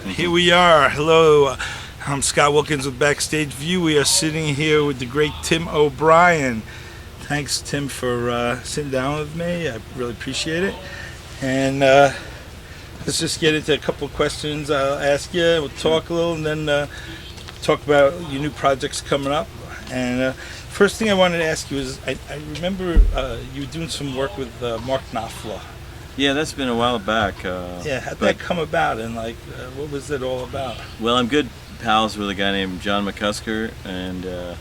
Here we are. Hello, I'm Scott Wilkins with Backstage View. We are sitting here with the great Tim O'Brien. Thanks, Tim, for sitting down with me. I really appreciate it. And let's just get into a couple of questions I'll ask you. We'll talk a little and then talk about your new projects coming up. And first thing I wanted to ask you is, I remember you were doing some work with Mark Knopfler. Yeah, that's been a while back. Yeah, how'd that come about, and what was it all about? Well, I'm good pals with a guy named John McCusker, and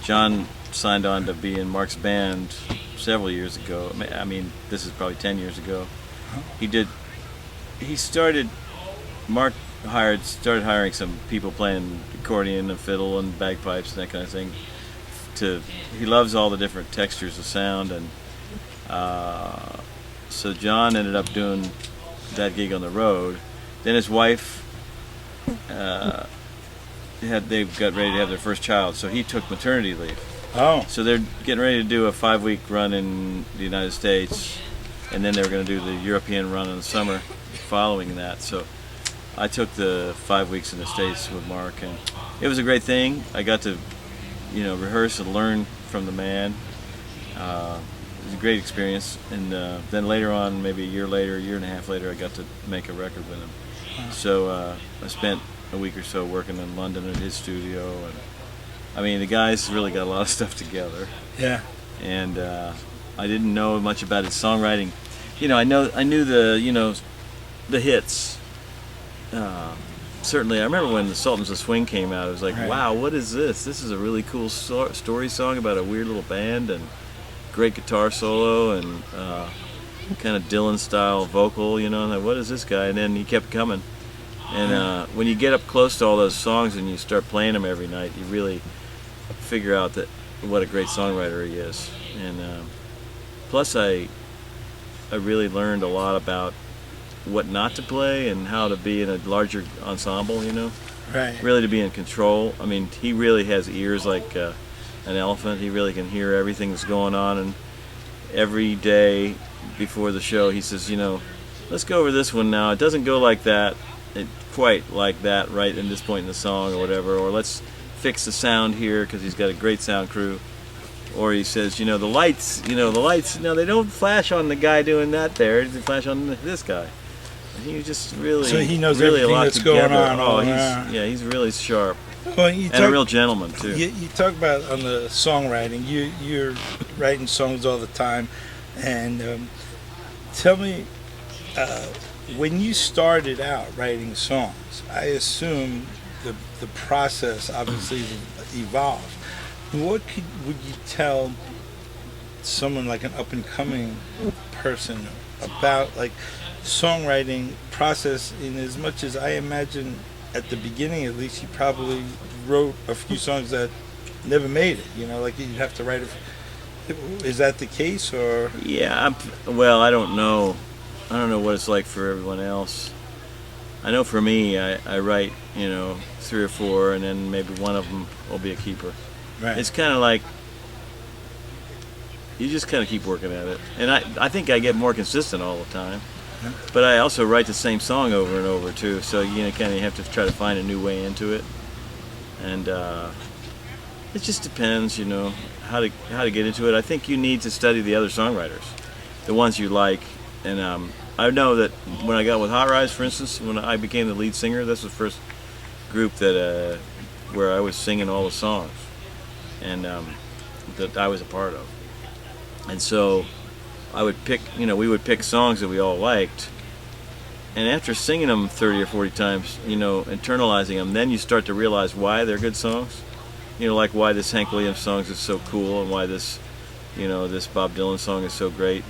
John signed on to be in Mark's band several years ago. I mean, this is probably 10 years ago. Mark started hiring some people playing accordion and fiddle and bagpipes and that kind of thing. He loves all the different textures of sound, and so John ended up doing that gig on the road. Then his wife, they got ready to have their first child, so he took maternity leave. Oh. So they're getting ready to do a 5-week run in the United States, and then they were going to do the European run in the summer following that. So I took the 5 weeks in the States with Mark, and it was a great thing. I got to, rehearse and learn from the man. It was a great experience, and then later on, maybe a year and a half later, I got to make a record with him. So I spent a week or so working in London at his studio, and I mean, the guy's really got a lot of stuff together. Yeah. And I didn't know much about his songwriting. I knew the hits. Certainly, I remember when the Sultans of Swing came out. I was like, wow, what is this? This is a really cool story song about a weird little band and great guitar solo and kind of Dylan-style vocal, and like, what is this guy? And then he kept coming. And when you get up close to all those songs and you start playing them every night, you really figure out what a great songwriter he is. And plus, I really learned a lot about what not to play and how to be in a larger ensemble, Right. Really to be in control. I mean, he really has ears like an elephant. He really can hear everything that's going on, and every day before the show he says, let's go over this one now. It doesn't go like that, quite like that right in this point in the song or whatever, or let's fix the sound here, because he's got a great sound crew. Or he says, the lights, no, they don't flash on the guy doing that there, they flash on this guy. And he just really, so he knows really everything a lot that's together. going on. He's really sharp. Well, and a real gentleman too. You talk about on the songwriting. You're writing songs all the time, and tell me, when you started out writing songs, I assume the process obviously evolved. What would you tell someone like an up and coming person about songwriting process? In as much as I imagine, at the beginning at least, you probably wrote a few songs that never made it. You'd have to write it. Is that the case, or? Yeah. Well, I don't know. I don't know what it's like for everyone else. I know for me, I write 3 or 4, and then maybe one of them will be a keeper. Right. It's kind of like you just kind of keep working at it, and I think I get more consistent all the time. But I also write the same song over and over too, so kind of have to try to find a new way into it, and it just depends, how to get into it. I think you need to study the other songwriters, the ones you like, and I know that when I got with Hot Rise, for instance, when I became the lead singer, that's the first group that where I was singing all the songs, and that I was a part of, and so I would pick, we would pick songs that we all liked, and after singing them 30 or 40 times, internalizing them, then you start to realize why they're good songs. Like why this Hank Williams song is so cool, and why this, this Bob Dylan song is so great.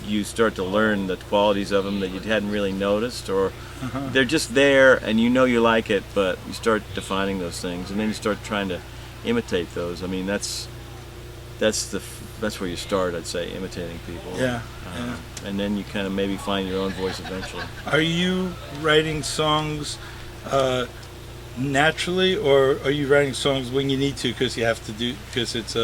You start to learn the qualities of them that you hadn't really noticed, or they're just there, and you like it, but you start defining those things, and then you start trying to imitate those. I mean, that's where you start, I'd say, imitating people. Yeah. And then you kind of maybe find your own voice eventually. Are you writing songs naturally, or are you writing songs when you need to because it's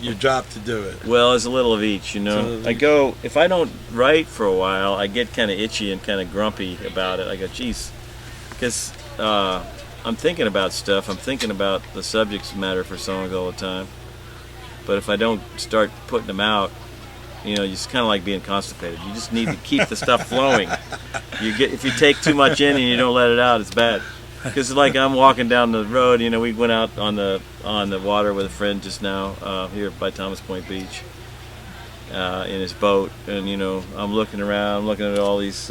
your job to do it? Well, it's a little of each, if I don't write for a while, I get kind of itchy and kind of grumpy about it. I go, geez, because I'm thinking about stuff. I'm thinking about the subject matter for songs all the time. But if I don't start putting them out, you know, it's kind of like being constipated. You just need to keep the stuff flowing. If you take too much in and you don't let it out, it's bad. Because like I'm walking down the road, you know, we went out on the water with a friend just now here by Thomas Point Beach in his boat, and you know, I'm looking around, looking at all these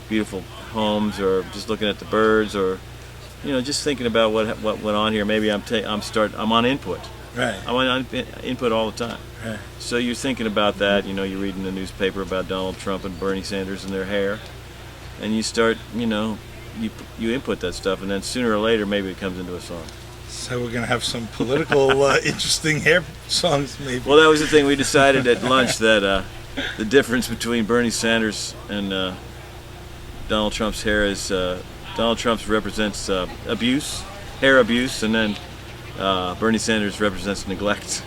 beautiful homes, or just looking at the birds, or you know, just thinking about what went on here. Maybe I'm on input. Right. I'm on input all the time. Right. So you're thinking about that. You know, you're reading the newspaper about Donald Trump and Bernie Sanders and their hair, and you start, you know, you input that stuff, and then sooner or later maybe it comes into a song. So we're gonna have some political interesting hair songs, maybe. Well, that was the thing we decided at lunch, that the difference between Bernie Sanders and Donald Trump's hair is Donald Trump's represents abuse, hair abuse, and then Bernie Sanders represents neglect.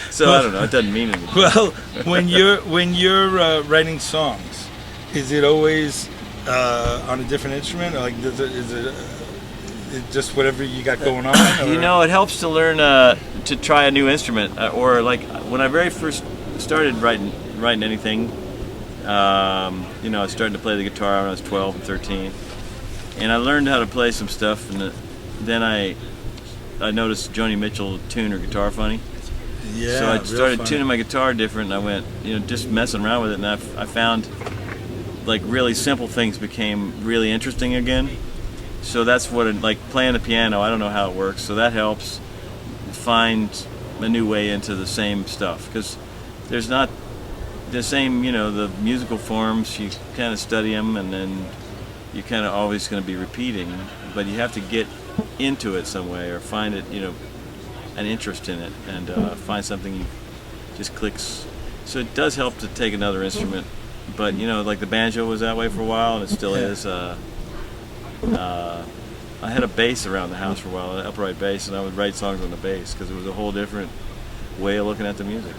So I don't know. It doesn't mean anything. Well, when you're writing songs, is it always on a different instrument, or like is it just whatever you got going on? Or? You know, it helps to learn to try a new instrument, or like when I very first started writing anything. You know, I was starting to play the guitar when I was 12 and 13, and I learned how to play some stuff, and then I noticed Joni Mitchell tune her guitar funny. Yeah. So I started tuning my guitar different, and I went, you know, just messing around with it, and I found like really simple things became really interesting again. So that's what like playing the piano. I don't know how it works, so that helps find a new way into the same stuff, because there's not the same, you know, the musical forms, you kind of study them, and then you're kind of always going to be repeating, but you have to get into it some way, or find it, you know, an interest in it, and find something you just clicks. So it does help to take another instrument, but you know, like the banjo was that way for a while, and it still is. I had a bass around the house for a while, an upright bass, and I would write songs on the bass because it was a whole different way of looking at the music.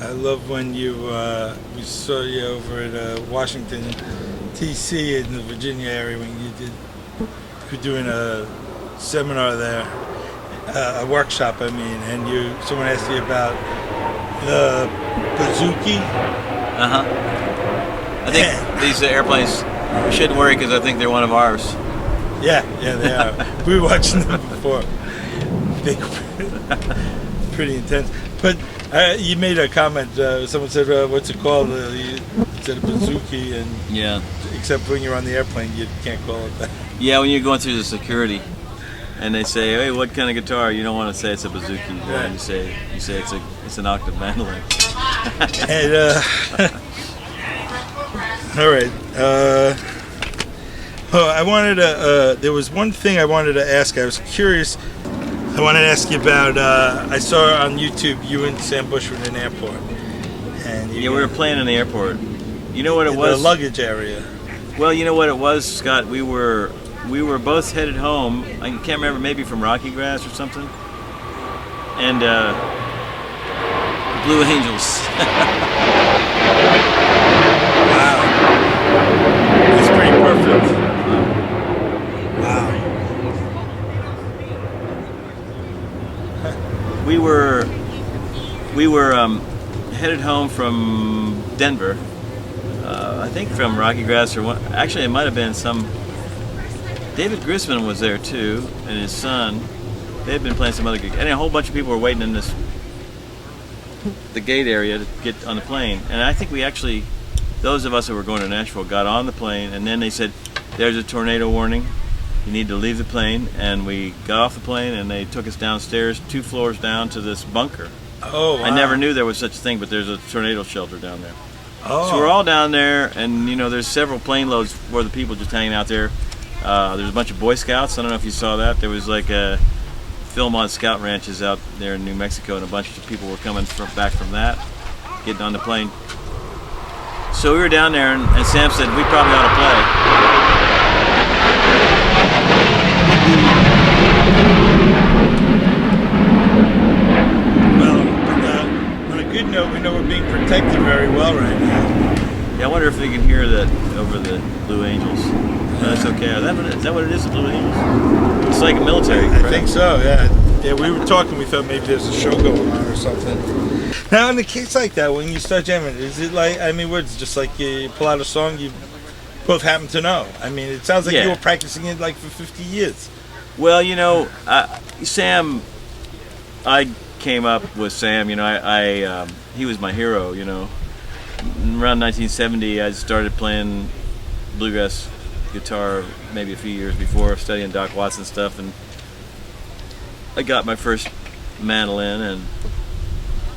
I love when we saw you over at Washington, D.C. in the Virginia area, when you were doing a seminar there, a workshop, I mean, and someone asked you about the bouzouki. I think these airplanes, we shouldn't worry because I think they're one of ours. Yeah, they are. We were watching them before. Pretty intense. But you made a comment. Someone said, "What's it called?" You said a bouzouki, and yeah. Except when you're on the airplane, you can't call it that. Yeah, when you're going through the security, and they say, "Hey, what kind of guitar?" You don't want to say it's a bouzouki. Right. You say it's an octave mandolin. And all right. I wanted to. There was one thing I wanted to ask. I was curious. I wanted to ask you about. I saw on YouTube you and Sam Bush were in an airport, and yeah, we were playing in the airport. You know what it was? The luggage area. Well, you know what it was, Scott. We were both headed home. I can't remember, maybe from Rocky Grass or something. And Blue Angels. Wow. That's pretty perfect. Wow. We were headed home from Denver. I think from Rocky Grass, or what? Actually, it might have been some. David Grisman was there too, and his son. They had been playing some other gigs, and a whole bunch of people were waiting in the gate area to get on the plane. And I think we actually, those of us that were going to Nashville, got on the plane, and then they said, "There's a tornado warning. You need to leave the plane." And we got off the plane, and they took us downstairs, 2 floors down, to this bunker. Oh, wow. I never knew there was such a thing, but there's a tornado shelter down there. Oh. So we're all down there, and you know, there's several plane loads where the people just hanging out there. There's a bunch of Boy Scouts. I don't know if you saw that. There was like a Philmont Scout ranches out there in New Mexico, and a bunch of people were coming back from that, getting on the plane. So we were down there, and Sam said, "We probably ought to play." Well, on a good note, we know we're being protected very well right now. Yeah, I wonder if if they can hear that over the Blue Angels. No, that's okay. Is that what it is, the Blue Angels? It's like a military. I think so, yeah. Yeah, we were talking, we thought maybe there's a show going on or something. Now, in a case like that, when you start jamming, is it like, I mean, it's just like you pull out a song you both happen to know? I mean, it sounds like you were practicing it like for 50 years. Well, you know, Sam, I came up with Sam, you know, he was my hero, you know. Around 1970, I started playing bluegrass guitar maybe a few years before, studying Doc Watson stuff, and I got my first mandolin, and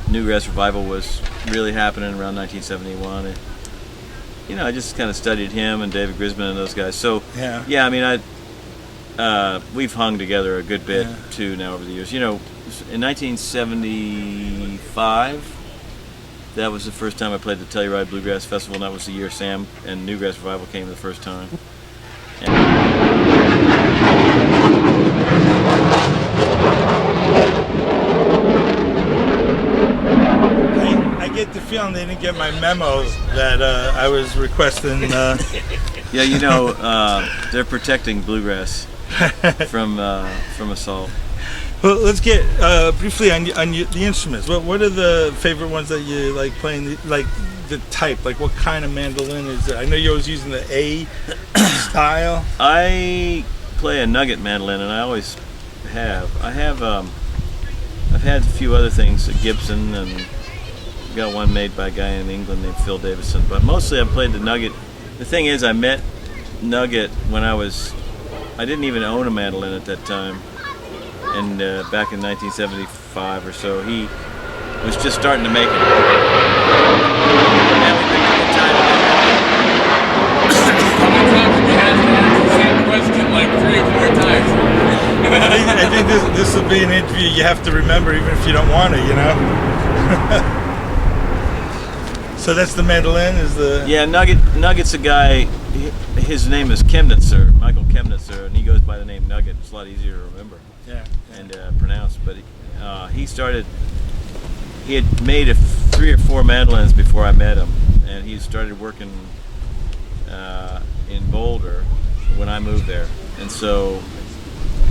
Newgrass Revival was really happening around 1971. And, you know, I just kind of studied him and David Grisman and those guys. So, yeah, I mean, we've hung together a good bit, too, now over the years. You know, in 1975, that was the first time I played the Telluride Bluegrass Festival, and that was the year Sam and Newgrass Revival came the first time. I get the feeling they didn't get my memo that I was requesting. Yeah, you know, they're protecting bluegrass from assault. Well, let's get briefly on the instruments. What are the favorite ones that you like playing? Like the type, like what kind of mandolin is it? I know you're always using the A style. I play a nugget mandolin, and I always have. I've had a few other things, a Gibson, and got one made by a guy in England named Phil Davison. But mostly I played the nugget. The thing is, I met Nugget when I didn't even own a mandolin at that time. And back in 1975 or so, he was just starting to make it. And we picked a good time to do How many times have you had to answer the same question like 3 or 4 times? I think this will be an interview you have to remember even if you don't want to, you know? So that's the mandolin, Yeah, Nugget's a guy, his name is Chemnitzer, Michael Chemnitzer, and he goes by the name Nugget. It's a lot easier to remember. And pronounce, but he had made 3 or 4 mandolins before I met him, and he started working in Boulder when I moved there, and so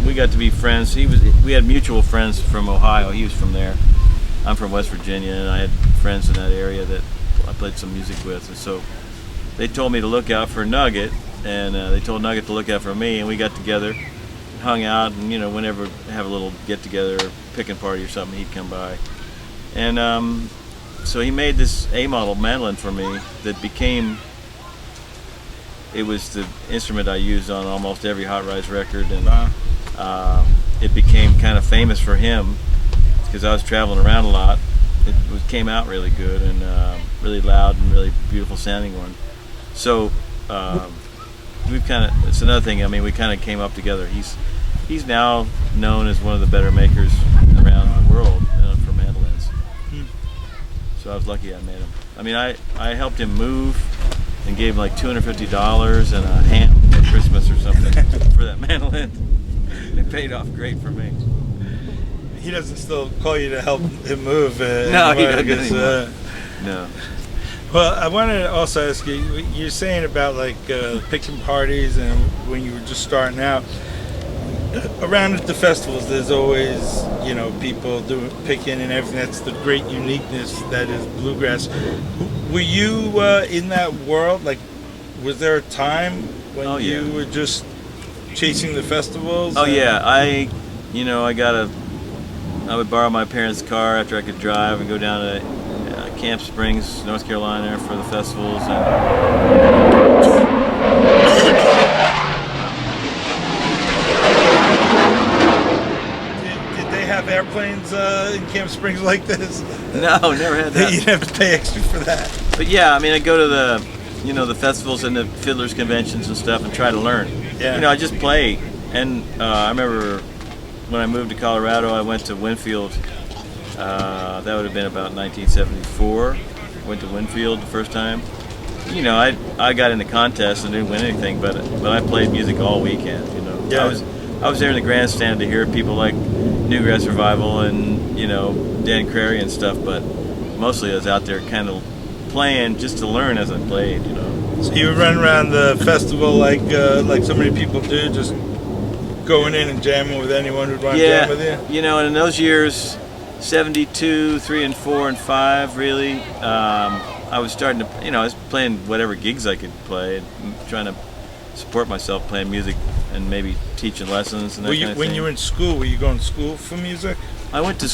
we got to be friends. We had mutual friends from Ohio. He was from there. I'm from West Virginia, and I had friends in that area that I played some music with, and so they told me to look out for Nugget, and they told Nugget to look out for me, and we got together, hung out, and you know, whenever have a little get together, picking party or something, he'd come by, and so he made this A model mandolin for me that it was the instrument I used on almost every Hot Rides record, and it became kind of famous for him because I was traveling around a lot. It came out really good and really loud and really beautiful sounding one. So it's another thing. I mean, we kind of came up together. He's now known as one of the better makers around the world for mandolins. So I was lucky I met him. I mean, I helped him move and gave him like $250 and a ham for Christmas or something for that mandolin. It paid off great for me. He doesn't still call you to help him move. No, he doesn't. No. Well, I wanted to also ask you, you're saying about like picking parties and when you were just starting out. Around at the festivals, there's always, you know, people picking and everything. That's the great uniqueness that is bluegrass. Were you in that world? Like, was there a time when you were just chasing the festivals? Oh yeah, I would borrow my parents' car after I could drive and go down to Camp Springs, North Carolina for the festivals. Did they have airplanes in Camp Springs like this? No, never had that. You'd have to pay extra for that. But yeah, I mean, I'd go to the festivals and the fiddlers conventions and stuff and try to learn. Yeah. You know, I just play. And I remember when I moved to Colorado, I went to Winfield. That would have been about 1974. Went to Winfield the first time. You know, I got in the contest and didn't win anything, but I played music all weekend. You know, I was there in the grandstand to hear people like Newgrass Revival and Dan Crary and stuff, but mostly I was out there kind of playing just to learn as I played. You know. So you would run around the festival like so many people do, just going in and jamming with anyone who'd want to jam with you? You know, and in those years, 72, 3 and 4 and 5, really, I was starting to, I was playing whatever gigs I could play, trying to support myself playing music and maybe teaching lessons and that kind of thing. When you were in school, were you going to school for music? I went to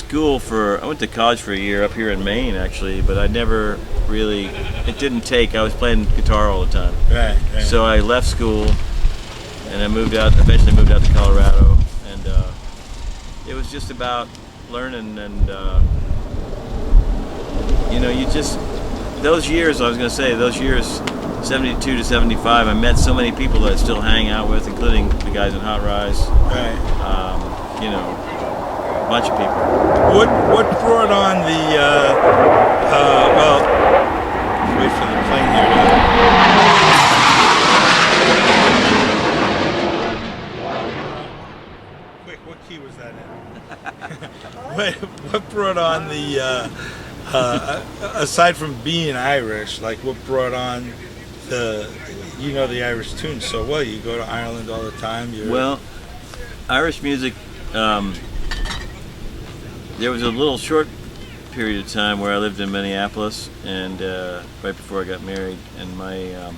college for a year up here in Maine, actually, but I never really, it didn't take. I was playing guitar all the time. Right. So I left school and I eventually moved out to Colorado, and it was just about learning and, those years, 72 to 75, I met so many people that I still hang out with, including the guys in Hot Rise. Right. A bunch of people. What brought on the wait for the plane here to quick, what key was that in? What brought on the aside from being Irish, like what brought on the Irish tunes so well? You go to Ireland all the time. Well, Irish music, there was a little short period of time where I lived in Minneapolis, and right before I got married, and I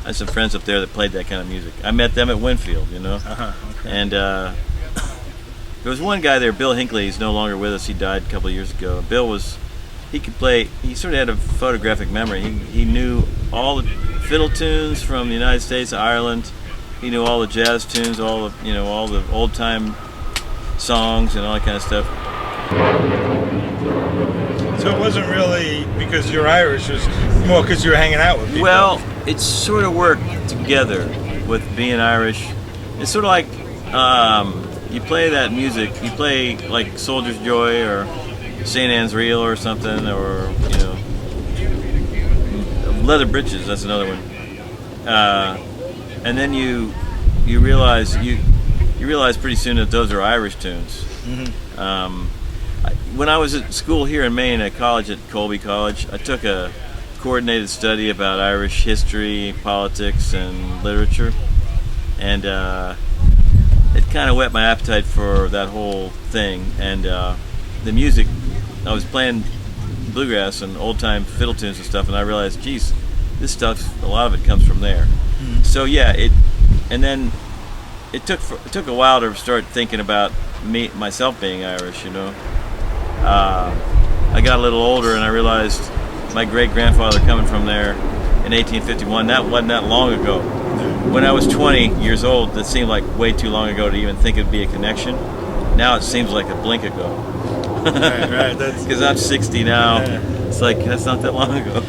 had some friends up there that played that kind of music. I met them at Winfield, Okay. And there was one guy there, Bill Hinckley. He's no longer with us. He died a couple of years ago. Bill he could play. He sort of had a photographic memory. He knew all the fiddle tunes from the United States, Ireland. He knew all the jazz tunes, all the old time songs and all that kind of stuff. So it wasn't really because you're Irish, it was more because you were hanging out with people. Well, it sort of worked together with being Irish. It's sort of like you play that music, you play like Soldier's Joy or St. Anne's Reel or something, or Leather Breeches, that's another one. And then you realize pretty soon that those are Irish tunes. Mm-hmm. When I was at school here in Maine, at college, at Colby College, I took a coordinated study about Irish history, politics, and literature, and it kind of whet my appetite for that whole thing. And the music, I was playing bluegrass and old-time fiddle tunes and stuff, and I realized, geez, this stuff, a lot of it comes from there. Mm-hmm. So yeah, it took a while to start thinking about myself being Irish, I got a little older and I realized my great-grandfather coming from there in 1851, that wasn't that long ago. When I was 20 years old, that seemed like way too long ago to even think it'd be a connection. Now it seems like a blink ago. Right. Because I'm 60 now. Yeah. It's like, that's not that long ago.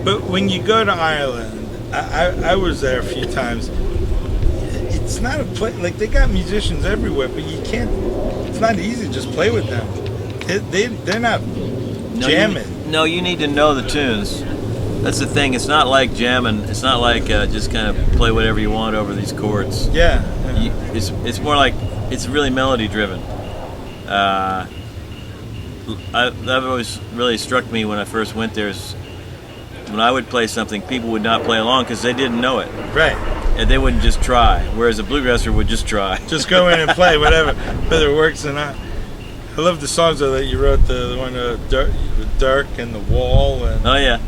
But when you go to Ireland, I was there a few times. It's not a place, like they got musicians everywhere, but you can't, it's not easy to just play with them. They're not jamming. You need to know the tunes. That's the thing. It's not like jamming. It's not like just kind of play whatever you want over these chords. Yeah. It's more like, it's really melody driven. That always really struck me when I first went there. When I would play something, people would not play along because they didn't know it. Right. And they wouldn't just try, whereas a bluegrasser would just try. Just go in and play whatever, whether it works or not. I love the songs though that you wrote, the one Dirk and the Wall. And oh yeah,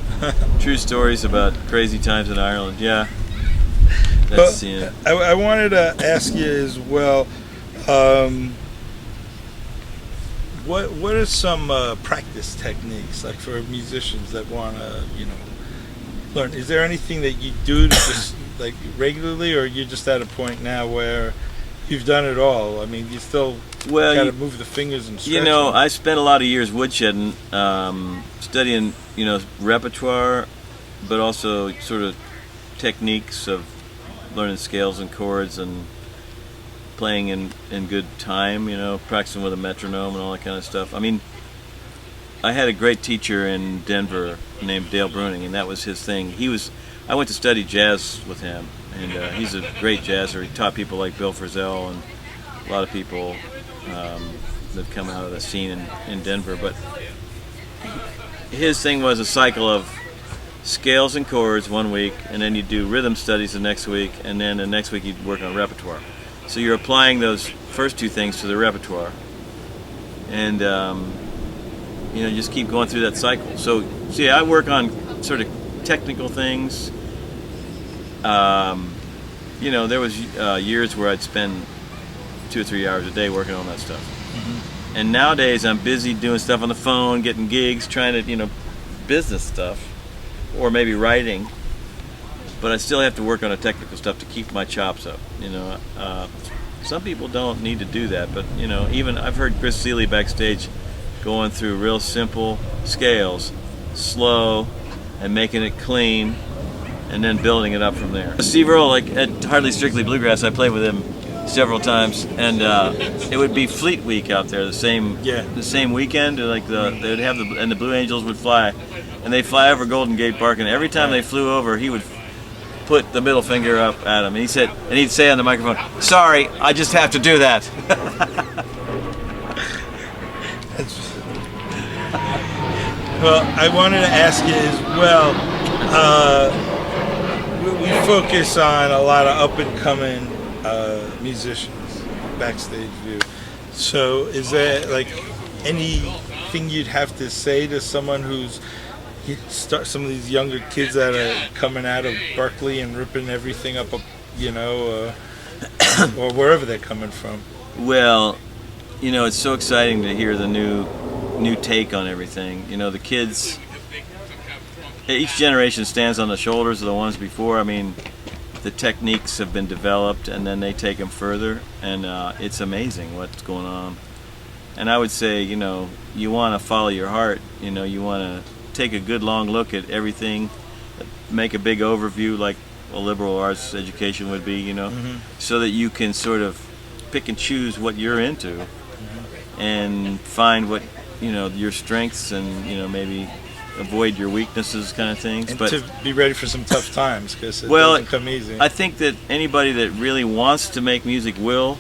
true stories about crazy times in Ireland. Yeah, that's I wanted to ask you as well. What are some practice techniques like for musicians that want to learn? Is there anything that you do to just like regularly, or you're just at a point now where you've done it all? I mean, you still got to move the fingers and stretch them. I spent a lot of years woodshedding, studying, repertoire, but also sort of techniques of learning scales and chords and playing in good time, practicing with a metronome and all that kind of stuff. I mean, I had a great teacher in Denver named Dale Bruning, and that was his thing. I went to study jazz with him, and he's a great jazzer. He taught people like Bill Frisell and a lot of people that have come out of the scene in Denver. But his thing was a cycle of scales and chords one week, and then you do rhythm studies the next week, and then the next week you work on repertoire. So you're applying those first two things to the repertoire, and just keep going through that cycle. So see, I work on sort of technical things. There was years where I'd spend 2 or 3 hours a day working on that stuff. Mm-hmm. And nowadays I'm busy doing stuff on the phone, getting gigs, trying to, business stuff, or maybe writing. But I still have to work on the technical stuff to keep my chops up. Some people don't need to do that, but even I've heard Chris Seeley backstage going through real simple scales, slow, and making it clean, and then building it up from there. Steve Earle, like at Hardly Strictly Bluegrass, I played with him several times, and it would be Fleet Week out there, the same weekend. Like they'd have and the Blue Angels would fly, and they'd fly over Golden Gate Park, and every time they flew over, he would put the middle finger up at him, and he'd say on the microphone, "Sorry, I just have to do that." Well, I wanted to ask you as well. We focus on a lot of up-and-coming musicians, backstage view. So is there like anything you'd have to say to someone who's some of these younger kids that are coming out of Berkeley and ripping everything up, or wherever they're coming from? Well, it's so exciting to hear the new take on everything. The kids, each generation stands on the shoulders of the ones before. I mean, the techniques have been developed, and then they take them further, and it's amazing what's going on. And I would say, you want to follow your heart. You want to take a good long look at everything, make a big overview like a liberal arts education would be, so that you can sort of pick and choose what you're into, and find what your strengths, and maybe avoid your weaknesses, kind of things. And but to be ready for some tough times, because it doesn't come easy. I think that anybody that really wants to make music will.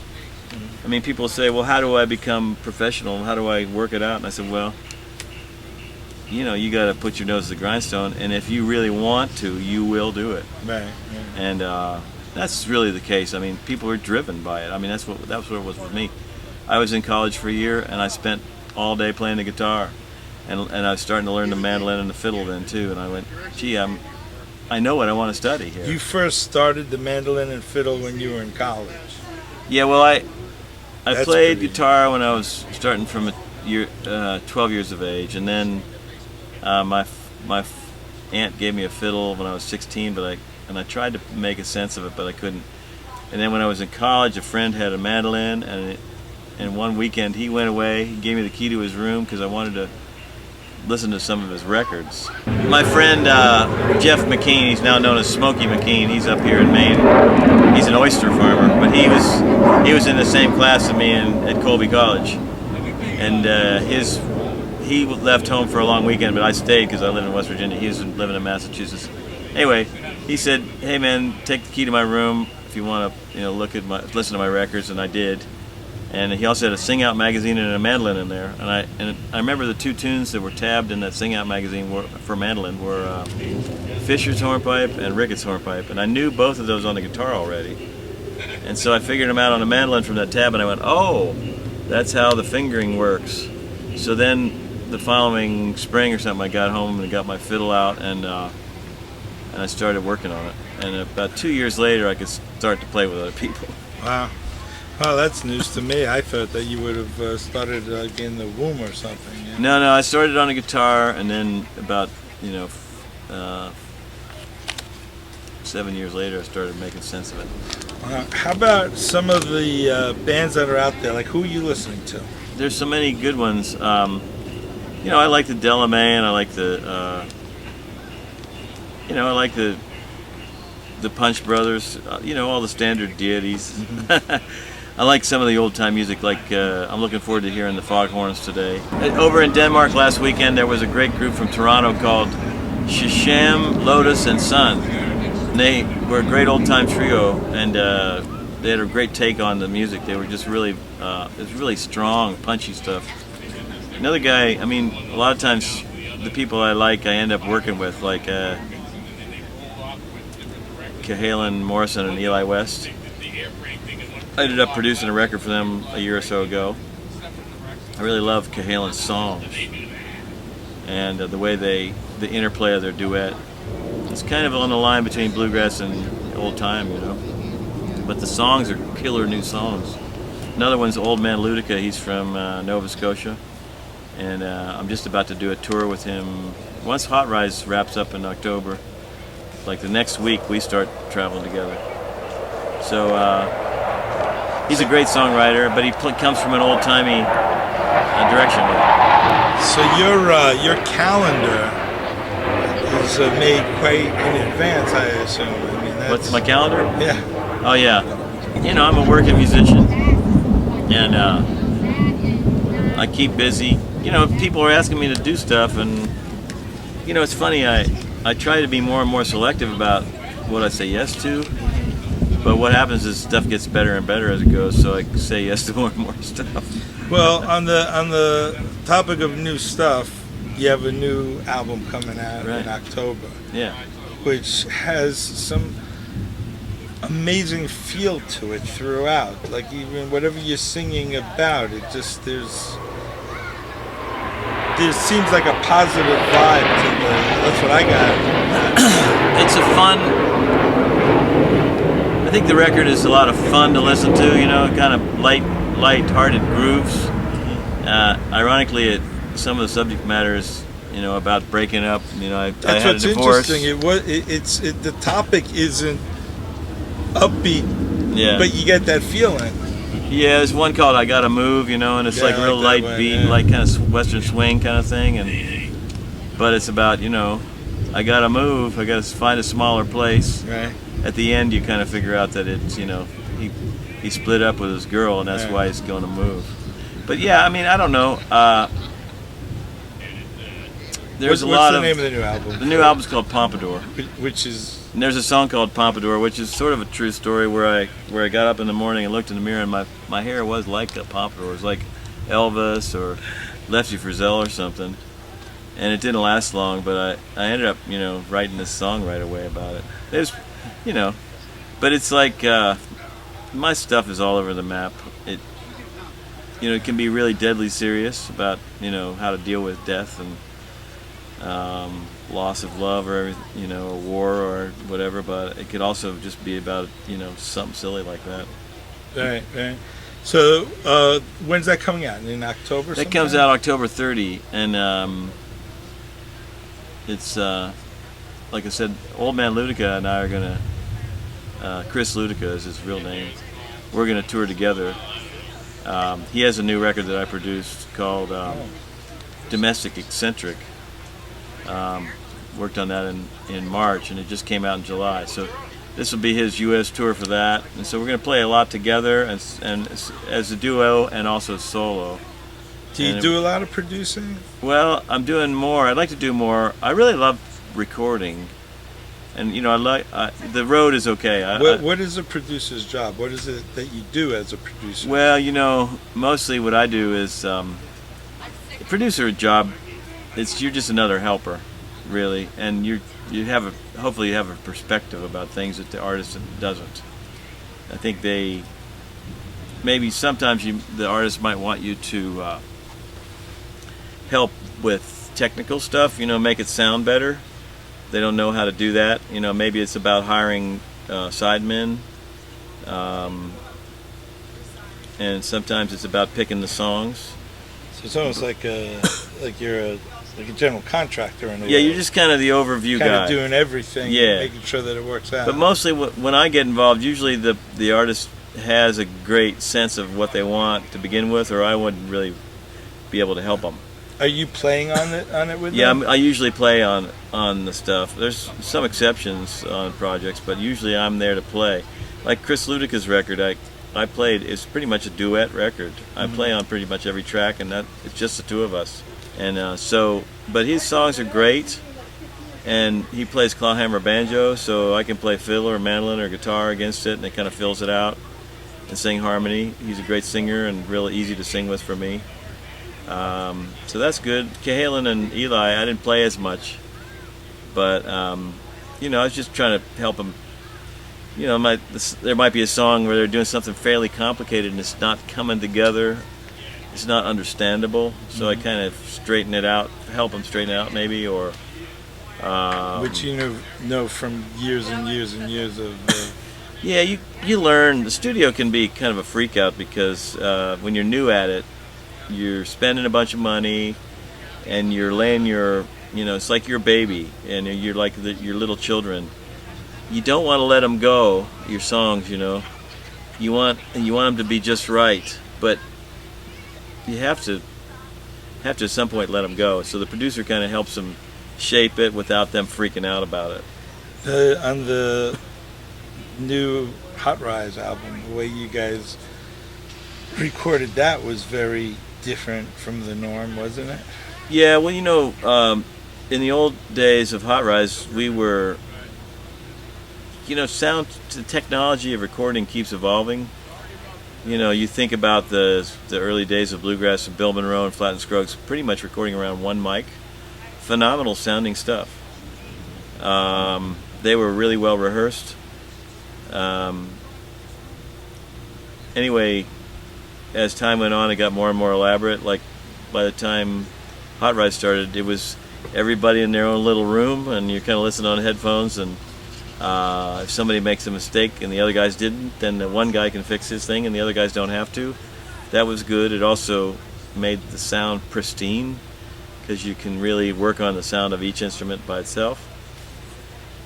I mean, people say, well, how do I become professional? How do I work it out? And I said, well, you got to put your nose to the grindstone, and if you really want to, you will do it. Right. And that's really the case. I mean, people are driven by it. I mean, that's what it was with me. I was in college for a year, and I spent all day playing the guitar, and I was starting to learn the mandolin and the fiddle then too. And I went, gee, I know what I want to study here. You first started the mandolin and fiddle when you were in college. Yeah, well, I played guitar when I was starting from 12 years of age, and then my aunt gave me a fiddle when I was 16, and I tried to make a sense of it, but I couldn't. And then when I was in college, a friend had a mandolin, and one weekend he went away. He gave me the key to his room because I wanted to listen to some of his records. My friend Jeff McKean, he's now known as Smokey McKean. He's up here in Maine. He's an oyster farmer, but he was in the same class as me at Colby College, and he left home for a long weekend, but I stayed because I live in West Virginia. He was living in Massachusetts. Anyway, he said, "Hey man, take the key to my room if you want to, listen to my records," and I did. And he also had a Sing Out magazine and a mandolin in there. And I remember the two tunes that were tabbed in that Sing Out magazine for mandolin were Fisher's Hornpipe and Ricketts Hornpipe. And I knew both of those on the guitar already. And so I figured them out on the mandolin from that tab, and I went, oh, that's how the fingering works. So then the following spring or something, I got home and got my fiddle out, and I started working on it. And about 2 years later, I could start to play with other people. Wow. Oh, that's news to me. I thought that you would have started like in the womb or something. Yeah? No, I started on a guitar, and then about 7 years later, I started making sense of it. How about some of the bands that are out there? Like, who are you listening to? There's so many good ones. I like the Delamay, and I like the Punch Brothers. All the standard deities. Mm-hmm. I like some of the old-time music, like I'm looking forward to hearing the Foghorns today. Over in Denmark last weekend, there was a great group from Toronto called Shisham, Lotus, and Sun. And they were a great old-time trio, and they had a great take on the music. They were just really, it was really strong, punchy stuff. Another guy, I mean, a lot of times the people I like, I end up working with, like Cahalan Morrison and Eli West. I ended up producing a record for them a year or so ago. I really love Cahalan's songs and the way the interplay of their duet. It's kind of on the line between bluegrass and old time, you know. But the songs are killer new songs. Another one's Old Man Ludica. He's from Nova Scotia, and I'm just about to do a tour with him. Once Hot Rise wraps up in October, like the next week, we start traveling together. So he's a great songwriter, but he comes from an old-timey direction. So your calendar is made quite in advance, I assume. I mean, What's my calendar? Yeah. Oh yeah. You know, I'm a working musician, and I keep busy. You know, people are asking me to do stuff, and you know, it's funny. I try to be more and more selective about what I say yes to. But what happens is stuff gets better and better as it goes, so I say yes to more and more stuff. Well, on the topic of new stuff, you have a new album coming out in October. Yeah. Which has some amazing feel to it throughout. Like even whatever you're singing about, it just there seems like a positive vibe to that's what I got. It's a fun. I think the record is a lot of fun to listen to. You know, kind of light-hearted grooves. Ironically, some of the subject matter is, you know, about breaking up. You know, I That's had what's a divorce. interesting. The topic isn't upbeat, Yeah. but you get that feeling. Yeah, there's one called "I Gotta Move," you know, and it's Yeah, like I real like that light one, beat, yeah. like kind of western swing kind of thing, but it's about, you know, I gotta move, I gotta find a smaller place. Right. At the end, you kind of figure out that it's, you know, he split up with his girl, and that's Right. why he's going to move. But yeah, I mean, I don't know. There's a lot What's the of name of the new album? the new album's called Pompadour. Which is And there's a song called Pompadour, which is sort of a true story where I got up in the morning and looked in the mirror, and my hair was like a pompadour. It was like Elvis or Lefty Frizzell or something. And it didn't last long, but I ended up, you know, writing this song right away about it. It was, you know, but it's like my stuff is all over the map. It, you know, it can be really deadly serious about, you know, how to deal with death and loss of love or, you know, a war or whatever, but it could also just be about, you know, something silly like that. right. So when's that coming out? In October? That comes out October 30, and it's like I said, Old Man Ludica and I are gonna Chris Ludica is his real name. We're gonna tour together. He has a new record that I produced called Domestic Eccentric. Worked on that in March, and it just came out in July. So this will be his U.S. tour for that, and so we're going to play a lot together, and as a duo and also solo. Do you do a lot of producing? Well, I'm doing more. I'd like to do more. I really love recording, and you know, the road is okay. What is a producer's job? What is it that you do as a producer? Well, you know, mostly what I do is producer job. You're just another helper, really, and hopefully you have a perspective about things that the artist doesn't. I think maybe sometimes the artist might want you to help with technical stuff, you know, make it sound better. They don't know how to do that. You know, maybe it's about hiring sidemen, and sometimes it's about picking the songs. So it's almost like you're a general contractor in a way. Yeah, you're just kind of the overview guy. Kind of doing everything, Yeah. making sure that it works out. But mostly when I get involved, usually the artist has a great sense of what they want to begin with, or I wouldn't really be able to help them. Are you playing on it with Yeah, them? I usually play on the stuff. There's some exceptions on projects, but usually I'm there to play. Like Chris Ludica's record, I played. It's pretty much a duet record. I play on pretty much every track, and it's just the two of us. And but his songs are great, and he plays clawhammer banjo, so I can play fiddle or mandolin or guitar against it, and it kind of fills it out and sing harmony. He's a great singer and really easy to sing with for me. So that's good. Cahalan and Eli, I didn't play as much, but you know, I was just trying to help them. You know, there might be a song where they're doing something fairly complicated and it's not coming together. It's not understandable, so I kind of straighten it out, help them straighten it out, maybe, or. Which you know from years and years and years of. Yeah, you learn. The studio can be kind of a freak out because when you're new at it, you're spending a bunch of money, and you're laying your, you know, it's like your baby, and you're like your little children. You don't want to let them go. Your songs, you know, you want them to be just right, but you have to at some point let them go. So the producer kind of helps them shape it without them freaking out about it. On the new Hot Rise album, the way you guys recorded that was very different from the norm, wasn't it? Yeah, well, you know, in the old days of Hot Rise, we were, you know, the technology of recording keeps evolving. You know, you think about the early days of Bluegrass and Bill Monroe and Flatt and Scruggs, pretty much recording around one mic. Phenomenal sounding stuff. They were really well rehearsed. Anyway, as time went on, it got more and more elaborate. Like by the time Hot Rise started, it was everybody in their own little room, and you're kind of listening on headphones. And if somebody makes a mistake and the other guys didn't, then the one guy can fix his thing, and the other guys don't have to. That was good. It also made the sound pristine, because you can really work on the sound of each instrument by itself.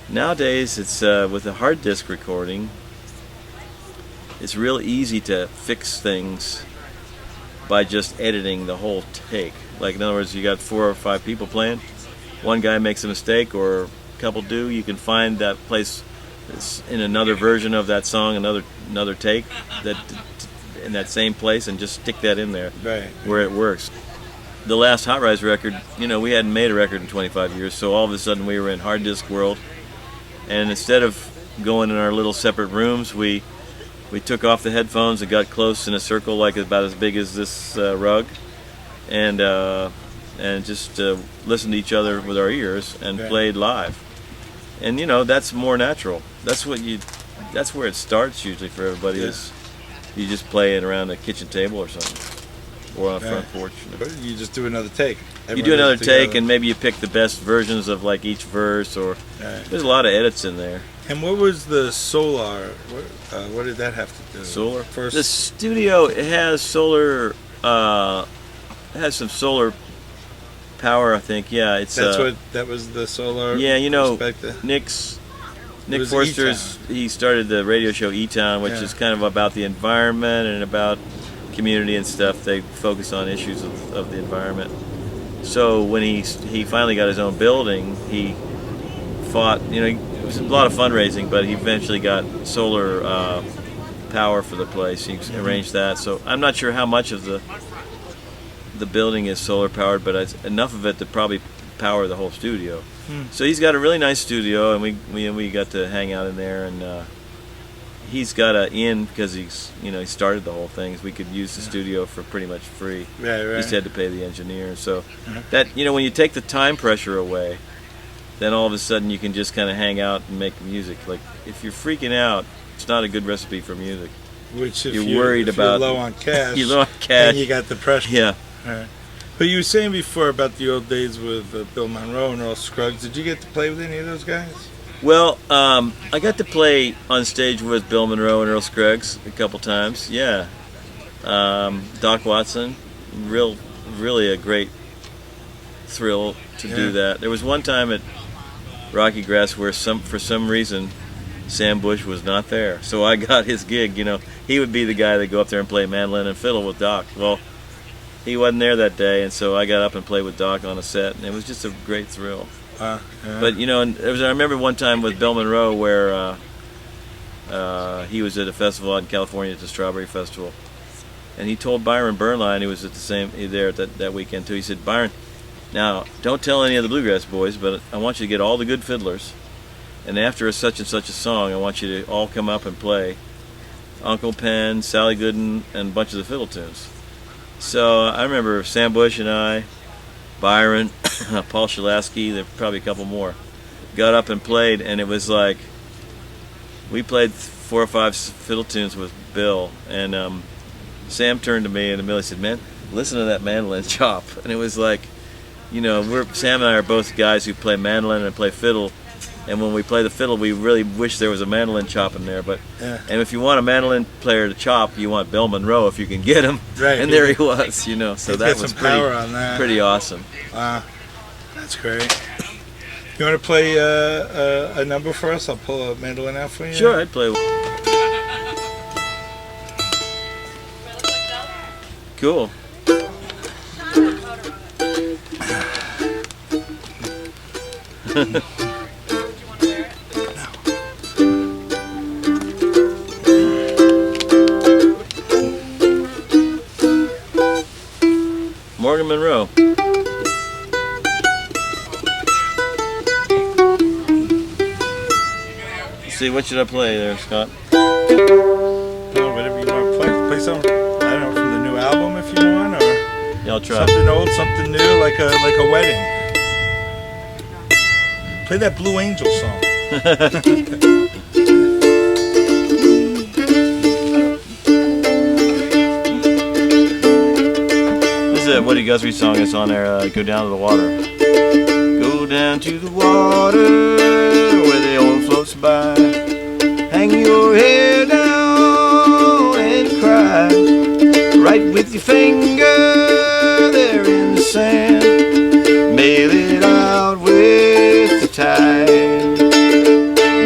Nowadays, it's with a hard disk recording, it's real easy to fix things by just editing the whole take. Like, in other words, you got 4 or 5 people playing, one guy makes a mistake or a couple do, you can find that place in another version of that song, another take that in that same place, and just stick that in there, right, where it works. The last Hot Rise record, you know, we hadn't made a record in 25 years, so all of a sudden we were in hard disk world, and instead of going in our little separate rooms, we took off the headphones and got close in a circle like about as big as this rug, and just listened to each other with our ears and played live. And you know, that's more natural. That's where it starts usually for everybody, is you just playing around a kitchen table or something. Or on a front porch. But you just do another take. You do another take, and maybe you pick the best versions of like each verse, or there's a lot of edits in there. And what was the Solar? What did that have to do? Solar. First, the studio, it has solar. It has some solar power, I think. Yeah, it's. That was the Solar. Yeah, you know, perspective? Nick Forster's. He started the radio show E-Town, which is kind of about the environment and about community and stuff. They focus on issues of the environment. So when he finally got his own building, he fought, you know, it was a lot of fundraising, but he eventually got solar power for the place. He arranged that. So I'm not sure how much of the building is solar powered, but it's enough of it to probably power the whole studio. So he's got a really nice studio, and we got to hang out in there, and he's got an in because he started the whole thing. We could use the studio for pretty much free. Right. Just had to pay the engineer. So that, you know, when you take the time pressure away, then all of a sudden you can just kind of hang out and make music. Like if you're freaking out, it's not a good recipe for music. Which if you're worried about, you're low on cash, and you got the pressure. Yeah. Right. But you were saying before about the old days with Bill Monroe and Earl Scruggs. Did you get to play with any of those guys? Well, I got to play on stage with Bill Monroe and Earl Scruggs a couple times. Yeah, Doc Watson, really a great thrill to do that. There was one time at Rocky Grass where for some reason Sam Bush was not there, so I got his gig. You know, he would be the guy that go up there and play mandolin and fiddle with Doc. Well, he wasn't there that day, and so I got up and played with Doc on a set, and it was just a great thrill. But you know, I remember one time with Bill Monroe where he was at a festival out in California at the Strawberry Festival, and he told Byron Burnline, who was at there that weekend too. He said, "Byron, now don't tell any of the Bluegrass boys, but I want you to get all the good fiddlers, and after a such and such a song, I want you to all come up and play Uncle Pen, Sally Gooden, and a bunch of the fiddle tunes." So I remember Sam Bush and I, Byron, Paul Shalaski, there were probably a couple more, got up and played, and it was like we played 4 or 5 fiddle tunes with Bill, and Sam turned to me in the middle and said, "Man, listen to that mandolin chop." And it was like, you know, Sam and I are both guys who play mandolin and play fiddle, and when we play the fiddle, we really wish there was a mandolin chop in there. But and if you want a mandolin player to chop, you want Bill Monroe if you can get him. Right. And there he was, you know. So that was pretty awesome. Wow, that's great. You want to play a number for us? I'll pull a mandolin out for you. Sure, I'd play. Cool. Morgan Monroe. Let's see, what should I play there, Scott? Oh, whatever you want to play. Play something, I don't know, from the new album if you want, or Yeah, I'll try. something old, something new, like a wedding. Play that Blue Angel song. This is a Woody Guthrie song that's on there, Go Down to the Water. Go down to the water where the oil floats by. Hang your head down and cry. Write with your finger there in the sand. Mail it out with the tide.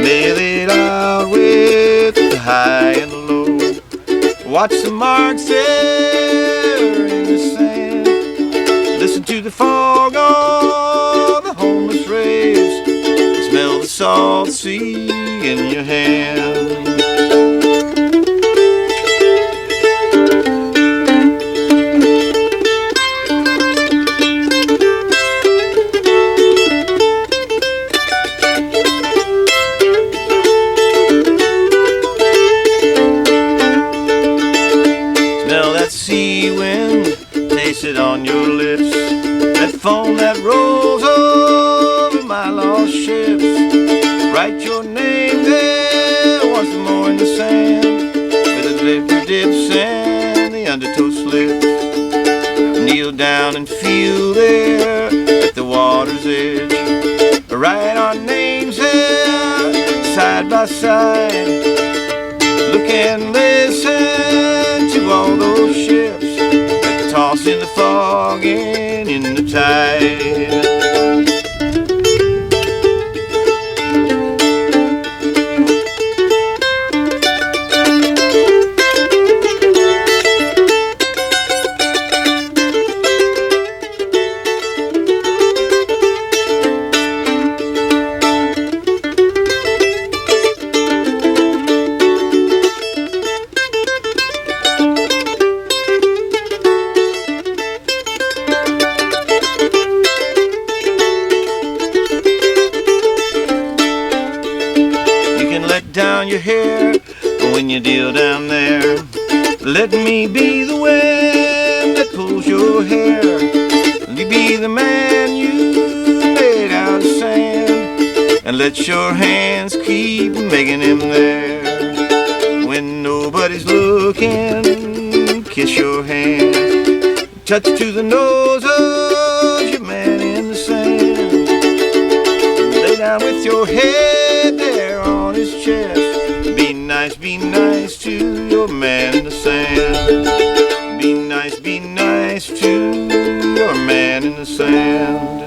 Mail it out with the high and the low. Watch the marks there in the sand. Listen to the fog on the homeless raves. Smell the salt sea in your hand. Smell that sea wind, taste it on your lips. That foam that rolls over my lost ships. Write your name there once more in the sand, where the river dips and the undertow slips. Kneel down and feel there at the water's edge. Write our names there side by side. Look and listen to all those ships that toss in the fog and in the tide. Down your hair when you deal down there. Let me be the wind that pulls your hair. Let me be the man you made out of sand, and let your hands keep making him there. When nobody's looking, kiss your hand. Touch to the nose of your man in the sand. Lay down with your head there on his chest. Be nice to your man in the sand. Be nice to your man in the sand.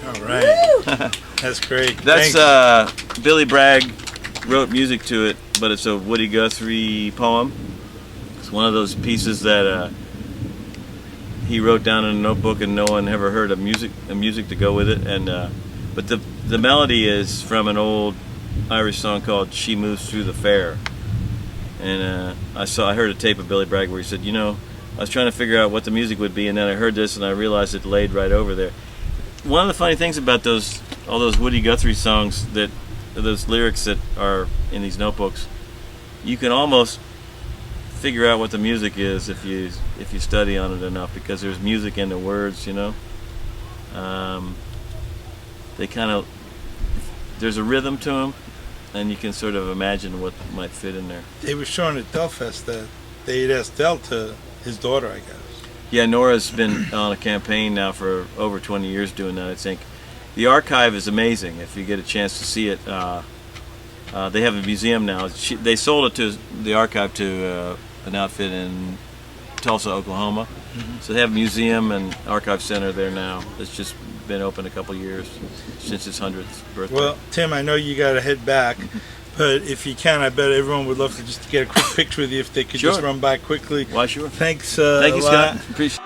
All right. That's great. That's Billy Bragg wrote music to it, but it's a Woody Guthrie poem. It's one of those pieces that he wrote down in a notebook, and no one ever heard of music to go with it. And but the melody is from an old Irish song called "She Moves Through the Fair," and I heard a tape of Billy Bragg where he said, you know, I was trying to figure out what the music would be, and then I heard this and I realized it laid right over there. One of the funny things about all those Woody Guthrie songs, those lyrics that are in these notebooks, you can almost figure out what the music is if you study on it enough, because there's music in the words, you know. They kind of, there's a rhythm to them, and you can sort of imagine what might fit in there. They were showing at Delfest that they had asked Del to his daughter, I guess. Yeah, Nora's been on a campaign now for over 20 years doing that, I think. The archive is amazing if you get a chance to see it. They have a museum now. They sold it to the archive to an outfit in Tulsa, Oklahoma. Mm-hmm. So they have a museum and archive center there now. It's just been open a couple years since its 100th birthday. Well, Tim, I know you got to head back, but if you can, I bet everyone would love to just get a quick picture with you if they could Sure. just run by quickly. Why, sure. Thanks Thank you, a lot. Scott. Appreciate it.